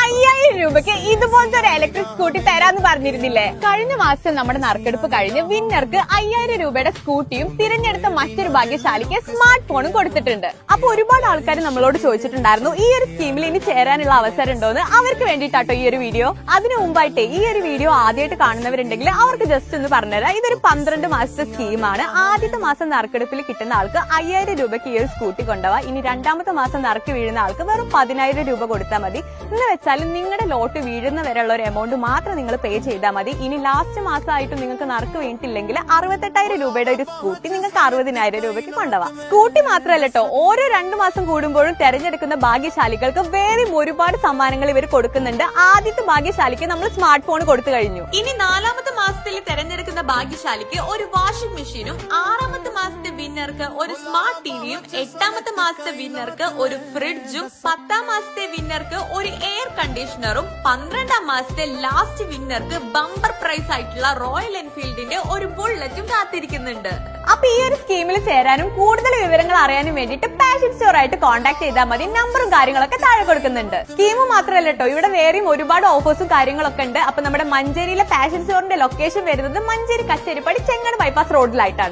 5000 രൂപയ്ക്ക് ഇതുപോലത്തെ ഒരു ഇലക്ട്രിക് സ്കൂട്ടി തരാന്ന് പറഞ്ഞിരുന്നില്ലേ? കഴിഞ്ഞ മാസം നമ്മുടെ നറുക്കെടുപ്പ് കഴിഞ്ഞ് വിന്നർക്ക് 5000 രൂപയുടെ സ്കൂട്ടിയും തിരഞ്ഞെടുത്ത മറ്റൊരു ഭാഗ്യശാലിക്ക് സ്മാർട്ട് ഫോണും കൊടുത്തിട്ടുണ്ട്. അപ്പൊ ഒരുപാട് ആൾക്കാർ നമ്മളോട് ചോദിച്ചിട്ടുണ്ടായിരുന്നു ഈ ഒരു സ്കീമിൽ ഇനി ചേരാനുള്ള അവസരം ഉണ്ടോന്ന്. അവർക്ക് വേണ്ടിയിട്ടാട്ടോ ഈ ഒരു വീഡിയോ. അതിനു മുമ്പായിട്ട് ഈ ഒരു വീഡിയോ ആദ്യമായിട്ട് കാണുന്നവരുണ്ടെങ്കിൽ അവർക്ക് ജസ്റ്റ് ഒന്ന് പറഞ്ഞുതരാം. ഇതൊരു 12 മാസത്തെ സ്കീമാണ്. ആദ്യത്തെ മാസം നറുക്കെടുപ്പിൽ കിട്ടുന്ന ആൾക്ക് 5000 രൂപയ്ക്ക് ഈ ഒരു സ്കൂട്ടി കൊണ്ടുപോവാ. ഇനി രണ്ടാമത്തെ മാസം നറുക്ക് വീഴുന്ന ആൾക്ക് വെറും 10000 രൂപ കൊടുത്താൽ മതി. എന്ന് വെച്ചാൽ നിങ്ങളുടെ ലോട്ട് വീഴുന്ന വരെയുള്ള ഒരു എമൗണ്ട് മാത്രം നിങ്ങൾ പേ ചെയ്താൽ മതി. ഇനി ലാസ്റ്റ് മാസമായിട്ട് നിങ്ങൾക്ക് നറുക്ക് വീണിട്ടില്ലെങ്കിൽ 68000 രൂപയുടെ ഒരു സ്കൂട്ടി നിങ്ങൾക്ക് 60000 രൂപയ്ക്ക് കൊണ്ടുപോവാം. സ്കൂട്ടി മാത്രമല്ല കേട്ടോ, ഓരോ 2 മാസം കൂടുമ്പോഴും തെരഞ്ഞെടുക്കുന്ന ഭാഗ്യശാലികൾക്ക് വേറെയും ഒരുപാട് സമ്മാനങ്ങൾ ഇവർ കൊടുക്കുന്നുണ്ട്. ആദ്യത്തെ ഭാഗ്യശാലിക്ക് നമ്മൾ സ്മാർട്ട് ഫോൺ കൊടുത്തു കഴിഞ്ഞു. ഇനി 4ാമത്തെ മാസത്തിൽ തെരഞ്ഞെടുക്കുന്ന ഭാഗ്യശാലിക്ക് ഒരു വാഷിംഗ് മെഷീനും, 6ാമത്തെ മാസത്തെ വിന്നർക്ക് ഒരു സ്മാർട്ട് ടിവിയും, 8ാമത്തെ മാസത്തെ വിന്നർക്ക് ഒരു ഫ്രിഡ്ജും, 10ാം മാസത്തെ വിന്നർക്ക് ഒരു എയർ കണ്ടീഷണറും, 12ാം മാസത്തെ ലാസ്റ്റ് വിന്നർക്ക് ബമ്പർ പ്രൈസ് ആയിട്ടുള്ള റോയൽ എൻഫീൽഡിന്റെ ഒരു ബുള്ളറ്റും കാത്തിരിക്കുന്നുണ്ട്. അപ്പൊ ഈ ഒരു സ്കീമിൽ ചേരാനും കൂടുതൽ വിവരങ്ങൾ അറിയാനും വേണ്ടിയിട്ട് പാഷൻ സ്റ്റോർ ആയിട്ട് കോൺടാക്ട് ചെയ്താൽ മതി. നമ്പറും കാര്യങ്ങളൊക്കെ താഴെ കൊടുക്കുന്നുണ്ട്. സ്കീം മാത്രമല്ല കേട്ടോ, ഇവിടെ വേറെയും ഒരുപാട് ഓഫേഴ്സും കാര്യങ്ങളൊക്കെ ഉണ്ട്. അപ്പൊ നമ്മുടെ മഞ്ചേരിയിലെ പാഷൻ സ്റ്റോറിന്റെ ലൊക്കേഷൻ വരുന്നത് മഞ്ചേരി കച്ചേരിപ്പടി ചെങ്ങട് ബൈപ്പാസ് റോഡിലായിട്ടാണ്.